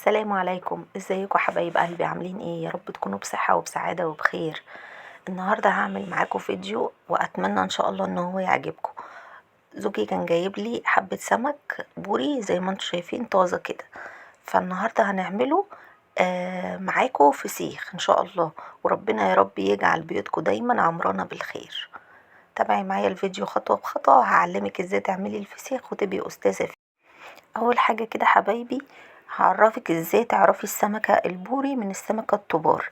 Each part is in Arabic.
السلام عليكم، ازيكم حبايب قلبي؟ عاملين ايه؟ يا رب تكونوا بصحة وبسعادة وبخير. النهاردة هعمل معاكم فيديو واتمنى ان شاء الله ان هو يعجبكم. زوجي كان جايب لي حبة سمك بوري زي ما انتم شايفين طازة كده، فالنهاردة هنعمله معاكم فسيخ ان شاء الله. وربنا يا رب يجعل بيوتكم دايما عمرانة بالخير. تابعي معايا الفيديو خطوة بخطوة، هعلمك ازاي تعملي الفسيخ وتبقي استاذة فيه. اول حاجة كده حبايبي، هعرفك ازاي تعرفي السمكة البوري من السمكة الطبار.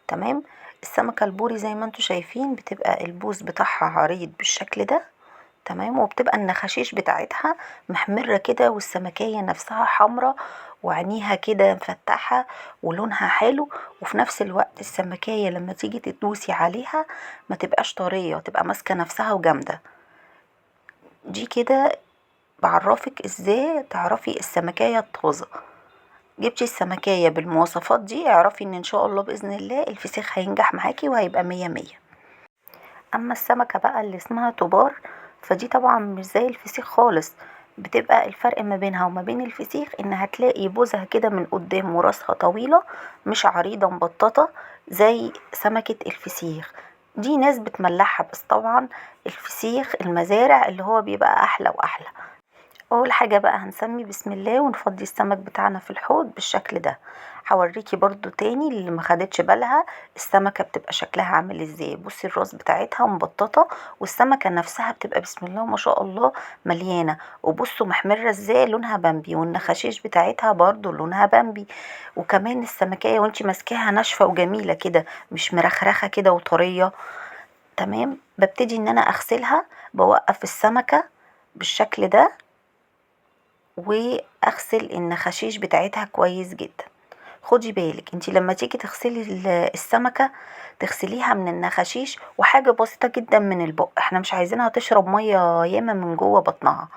تمام. السمكة البوري زي ما انتوا شايفين بتبقى البوز بتاعها عريض بالشكل ده. تمام. وبتبقى النخاشيش بتاعتها محمرة كده، والسمكية نفسها حمرة، وعينيها كده مفتحة ولونها حلو. وفي نفس الوقت السمكية لما تيجي تدوسي عليها ما تبقاش طرية، تبقى ماسكة نفسها وجامدة. دي كده بعرفك ازاي تعرفي السمكية الطازة. جبتي السمكية بالمواصفات دي اعرفي ان شاء الله بإذن الله الفسيخ هينجح معاكي وهيبقى مية مية. اما السمكة بقى اللي اسمها طبار، فدي طبعا مش زي الفسيخ خالص. بتبقى الفرق ما بينها وما بين الفسيخ ان هتلاقي بوزها كده من قدام وراسها طويلة، مش عريضة مبططة زي سمكة الفسيخ. دي ناس بتملحها، بس طبعا الفسيخ المزارع اللي هو بيبقى احلى واحلى. اول حاجة بقى هنسمي بسم الله ونفضي السمك بتاعنا في الحوض بالشكل ده. هوريكي برضو تاني اللي ما خدتش بالها السمكة بتبقى شكلها عامل ازاي. بصي الراس بتاعتها مبططة، والسمكة نفسها بتبقى بسم الله ما شاء الله مليانة. وبصوا محمرة ازاي، لونها بامبي، والنخاشيش بتاعتها برضو لونها بامبي. وكمان السمكية وانتي ماسكاها ناشفة وجميلة كده، مش مرخرخة كده وطرية. تمام. ببتدي ان انا اغسلها، بوقف السمكة بالشكل ده واغسل النخاشيش بتاعتها كويس جدا. خدي بالك انتي لما تيجي تغسلي السمكة تغسليها من النخاشيش وحاجة بسيطة جدا من البق. احنا مش عايزينها تشرب مية ياما من جوه بطنها،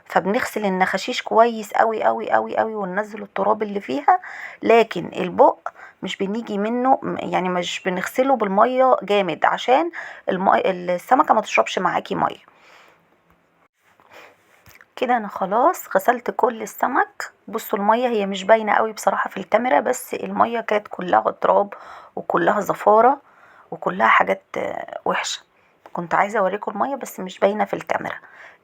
فبنغسل النخاشيش كويس قوي قوي قوي قوي وننزل التراب اللي فيها. لكن البق مش بنيجي منه، يعني مش بنغسله بالمية جامد عشان السمكة ما تشربش معاكي مية. كده انا خلاص غسلت كل السمك. بصوا المية هي مش باينة قوي بصراحة في الكاميرا، بس المية كانت كلها تراب وكلها زفارة وكلها حاجات وحشة. كنت عايزة اوريكم المية بس مش باينة في الكاميرا.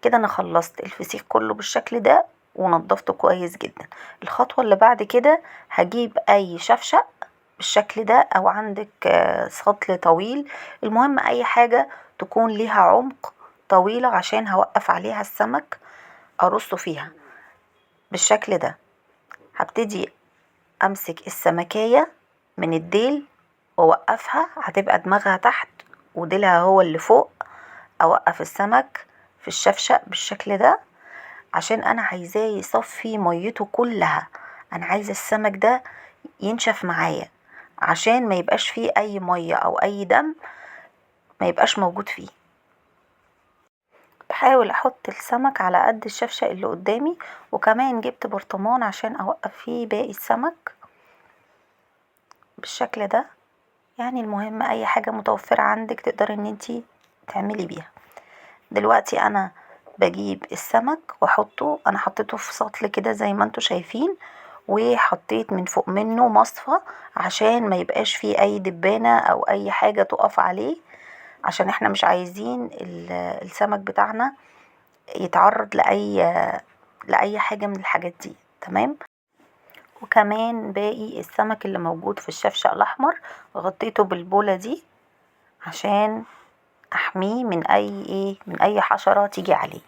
كده انا خلصت الفسيخ كله بالشكل ده ونضفته كويس جدا. الخطوة اللي بعد كده هجيب اي شفشق بالشكل ده، او عندك سطل طويل، المهم اي حاجة تكون ليها عمق طويلة عشان هوقف عليها السمك ارصه فيها بالشكل ده. هبتدي امسك السمكية من الديل واوقفها، هتبقى دماغها تحت وديلها هو اللي فوق. اوقف السمك في الشفشق بالشكل ده عشان انا عايزاه يصفي ميته كلها. انا عايزة السمك ده ينشف معايا عشان ما يبقاش فيه اي مية او اي دم ما يبقاش موجود فيه. بحاول احط السمك على قد الشفشق اللي قدامي، وكمان جبت برطمان عشان اوقف فيه باقي السمك بالشكل ده. يعني المهم اي حاجة متوفرة عندك تقدري ان انتي تعملي بيها. دلوقتي انا بجيب السمك واحطه، انا حطيته في سطل كده زي ما انتوا شايفين، وحطيت من فوق منه مصفى عشان ما يبقاش فيه اي دبانة او اي حاجة تقف عليه، عشان احنا مش عايزين السمك بتاعنا يتعرض لأي حاجة من الحاجات دي. تمام. وكمان باقي السمك اللي موجود في الشفشق الأحمر غطيته بالبولة دي عشان أحميه من أي حشرة تيجي عليه.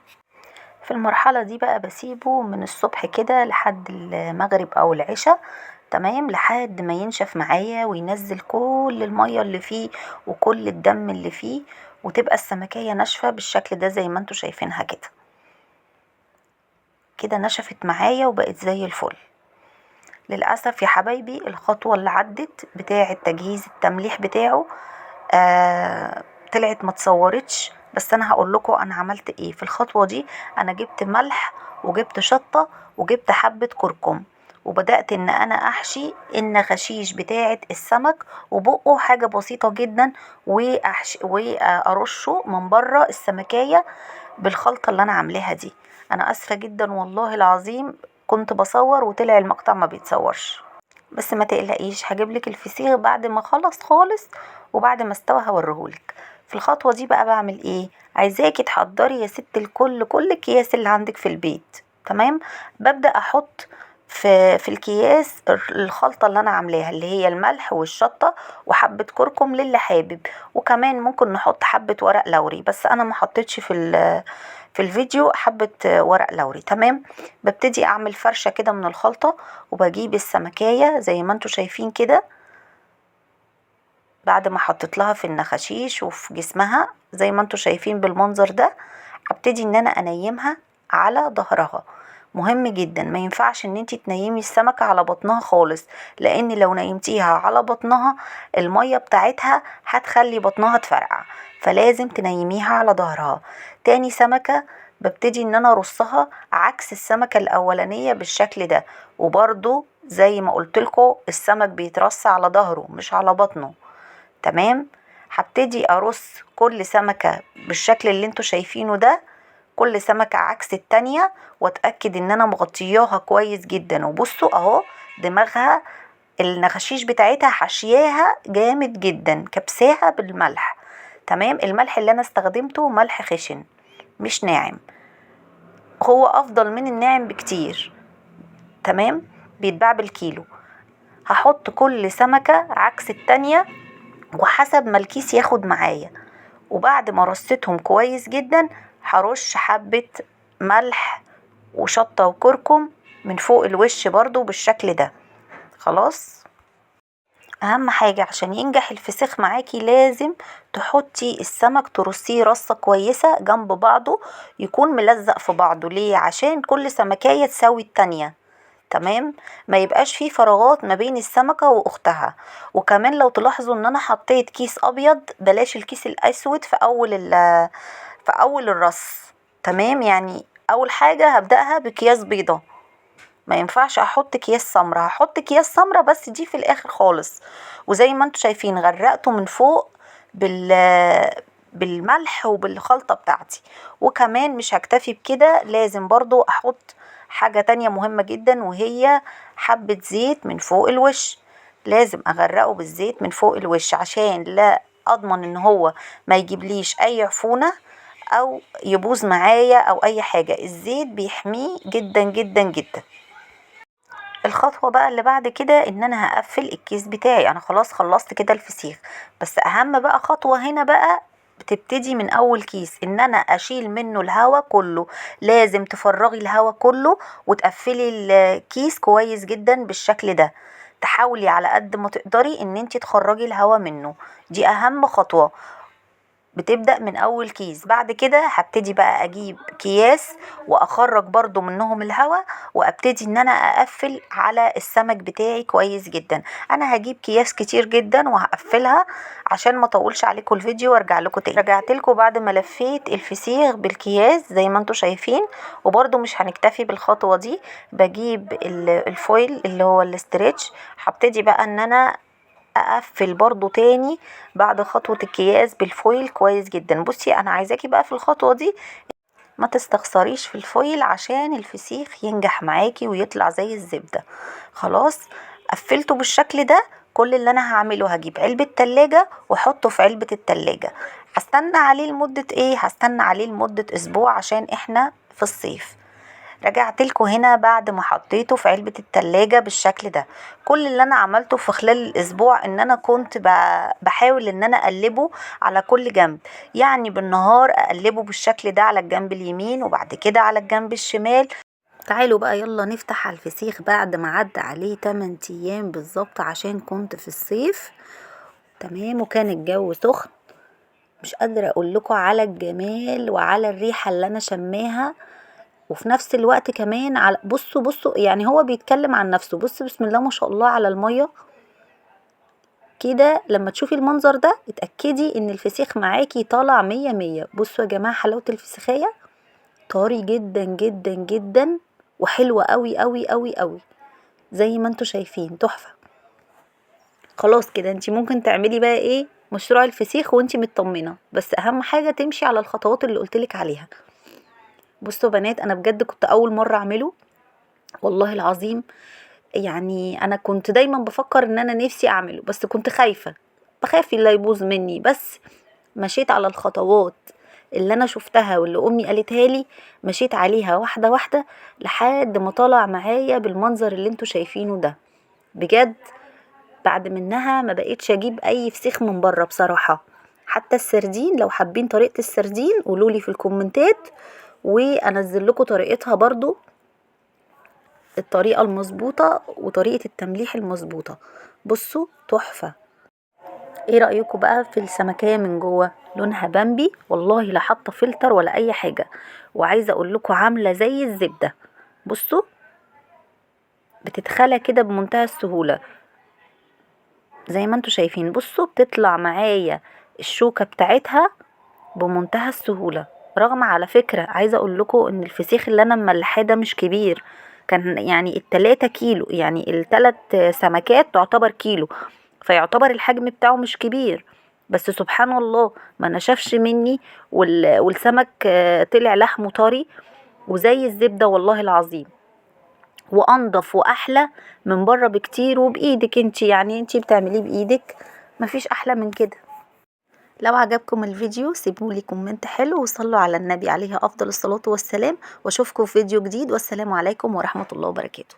في المرحلة دي بقى بسيبه من الصبح كده لحد المغرب أو العشاء. تمام. لحد ما ينشف معايا وينزل كل المية اللي فيه وكل الدم اللي فيه، وتبقى السمكية ناشفة بالشكل ده زي ما انتوا شايفينها كده. كده نشفت معايا وبقت زي الفل. للأسف يا حبايبي الخطوة اللي عدت بتاعة تجهيز التمليح بتاعه طلعت ما تصورتش، بس انا هقول لكم انا عملت ايه في الخطوة دي. انا جبت ملح وجبت شطة وجبت حبة كركم، وبدأت ان انا احشي النخاشيش بتاعة السمك وبقه حاجة بسيطة جدا، وارشه من بره السمكية بالخلطة اللي انا عاملاها دي. انا اسفة جدا والله العظيم، كنت بصور وطلع المقطع ما بيتصورش. بس ما تقلقيش، هجيبلك الفسيخ بعد ما خلص خالص وبعد ما استوى هوريهولك. في الخطوة دي بقى بعمل ايه؟ عايزاكي تحضري يا ست الكل كل الكياس اللي عندك في البيت. تمام. ببدأ احط في الكياس الخلطة اللي انا عاملاها، اللي هي الملح والشطة وحبة كركم للي حابب، وكمان ممكن نحط حبة ورق لوري، بس انا ما حطيتش في الفيديو حبة ورق لوري. تمام. ببتدي اعمل فرشة كده من الخلطة، وبجيب السمكية زي ما انتوا شايفين كده، بعد ما حطيت لها في النخاشيش وفي جسمها زي ما انتوا شايفين بالمنظر ده، هبتدي ان انا انيمها على ظهرها. مهم جدا، ما ينفعش ان انتي تنيمي السمكة على بطنها خالص، لان لو نيمتيها على بطنها المية بتاعتها هتخلي بطنها تفرقع، فلازم تنيميها على ظهرها. تاني سمكة ببتدي ان انا ارصها عكس السمكة الاولانية بالشكل ده، وبرضو زي ما قلتلكوا السمك بيترص على ظهره مش على بطنه. تمام. هبتدي ارص كل سمكة بالشكل اللي انتوا شايفينه ده، كل سمكة عكس التانية، واتأكد ان انا مغطياها كويس جدا. وبصوا اهو دماغها النخاشيش بتاعتها حشياها جامد جدا، كبساها بالملح. تمام. الملح اللي انا استخدمته ملح خشن مش ناعم، هو افضل من الناعم بكتير. تمام. بيتباع بالكيلو. هحط كل سمكة عكس التانية وحسب ما الكيس ياخد معايا، وبعد ما رصيتهم كويس جدا هرش حبة ملح وشطة وكركم من فوق الوش برضو بالشكل ده. خلاص. اهم حاجة عشان ينجح الفسيخ معاكي لازم تحطي السمك ترصيه رصة كويسة جنب بعضه، يكون ملزق في بعضه. ليه؟ عشان كل سمكية تساوي التانية. تمام. ما يبقاش فيه فراغات ما بين السمكة واختها. وكمان لو تلاحظوا ان انا حطيت كيس ابيض، بلاش الكيس الاسود في اول الرص. تمام. يعني اول حاجة هبدأها بكياس بيضة، ما ينفعش احط اكياس سمرة، هحط اكياس سمرة بس دي في الاخر خالص. وزي ما انتوا شايفين غرقته من فوق بالملح وبالخلطة بتاعتي. وكمان مش هكتفي بكده، لازم برضو احط حاجة تانية مهمة جدا، وهي حبة زيت من فوق الوش. لازم اغرقه بالزيت من فوق الوش عشان لا اضمن ان هو ما يجيبليش اي عفونة او يبوظ معايا او اي حاجة. الزيت بيحميه جدا جدا جدا. الخطوة بقى اللي بعد كده ان انا هقفل الكيس بتاعي. انا خلاص خلصت كده الفسيخ، بس اهم بقى خطوة هنا بقى بتبتدي من اول كيس، ان انا اشيل منه الهوا كله. لازم تفرغي الهوا كله وتقفلي الكيس كويس جدا بالشكل ده. تحاولي على قد ما تقدري ان انتي تخرجي الهوا منه، دي اهم خطوة. بتبدأ من اول كيس. بعد كده هبتدي بقى اجيب اكياس واخرج برضو منهم الهواء، وابتدي ان انا اقفل على السمك بتاعي كويس جدا. انا هجيب اكياس كتير جدا وهقفلها عشان ما اطولش عليكم الفيديو وارجع لكم تاني. رجعت لكم بعد ما لفيت الفسيخ بالكياس زي ما انتوا شايفين. وبرضو مش هنكتفي بالخطوة دي، بجيب الفويل اللي هو الاسترتش، هبتدي بقى ان انا اقفل برضو تاني بعد خطوة الكياس بالفويل كويس جدا. بصي انا عايزاكي بقى في الخطوة دي ما تستخسريش في الفويل عشان الفسيخ ينجح معاكي ويطلع زي الزبدة. خلاص. قفلته بالشكل ده. كل اللي انا هعمله هجيب علبة تلاجة واحطه في علبة التلاجة. هستنى عليه لمدة ايه؟ هستنى عليه لمدة اسبوع عشان احنا في الصيف. رجعت لكم هنا بعد ما حطيته في علبة التلاجة بالشكل ده. كل اللي انا عملته في خلال الاسبوع ان انا كنت بحاول ان انا اقلبه على كل جنب. يعني بالنهار اقلبه بالشكل ده على الجنب اليمين، وبعد كده على الجنب الشمال. تعالوا بقى يلا نفتح على الفسيخ بعد ما عدى عليه 8 ايام بالظبط عشان كنت في الصيف. تمام. وكان الجو سخن، مش قادرة اقول لكم على الجمال وعلى الريحة اللي انا شماها. وفي نفس الوقت كمان على بصوا يعني هو بيتكلم عن نفسه. بسم الله ما شاء الله على المية كده. لما تشوفي المنظر ده اتأكدي ان الفسيخ معاكي طالع 100 100. بصوا يا جماعة حلاوة الفسيخية، طري جدا جدا جدا وحلوة قوي قوي قوي قوي زي ما انتوا شايفين، تحفة. خلاص كده انتي ممكن تعملي بقى ايه مشروع الفسيخ وانتي مطمنة، بس اهم حاجة تمشي على الخطوات اللي قلتلك عليها. بصوا بنات، انا بجد كنت اول مرة اعمله والله العظيم. يعني انا كنت دايما بفكر ان انا نفسي اعمله، بس كنت خايفة، بخاف اللي يبوظ مني. بس مشيت على الخطوات اللي انا شفتها واللي امي قالتها لي، مشيت عليها واحدة واحدة لحد ما طلع معايا بالمنظر اللي انتوا شايفينه ده. بجد بعد منها ما بقيتش اجيب اي فسيخ من بره بصراحة. حتى السردين، لو حابين طريقة السردين قولولي في الكومنتات وانزل لكم طريقتها برضو، الطريقة المظبوطة وطريقة التمليح المظبوطة. بصوا تحفة. ايه رأيكم بقى في السمكية من جوه؟ لونها بامبي والله، لا حاطه فلتر ولا اي حاجة. وعايزة اقول لكم عاملة زي الزبدة. بصوا بتتخلى كده بمنتهى السهولة زي ما انتوا شايفين. بصوا بتطلع معايا الشوكة بتاعتها بمنتهى السهولة. رغم على فكرة عايزة اقول لكم ان الفسيخ اللي انا مملحاه ده مش كبير، كان يعني ال3 كيلو، يعني ال3 سمكات تعتبر كيلو، فيعتبر الحجم بتاعه مش كبير. بس سبحان الله ما نشفش مني، والسمك طلع لحمه طري وزي الزبدة والله العظيم، وانضف واحلى من بره بكتير. وبايدك انتي، يعني انتي بتعمليه بايدك، مفيش احلى من كده. لو عجبكم الفيديو سيبولي كومنت حلو وصلوا على النبي عليه افضل الصلاة والسلام، واشوفكم في فيديو جديد، والسلام عليكم ورحمة الله وبركاته.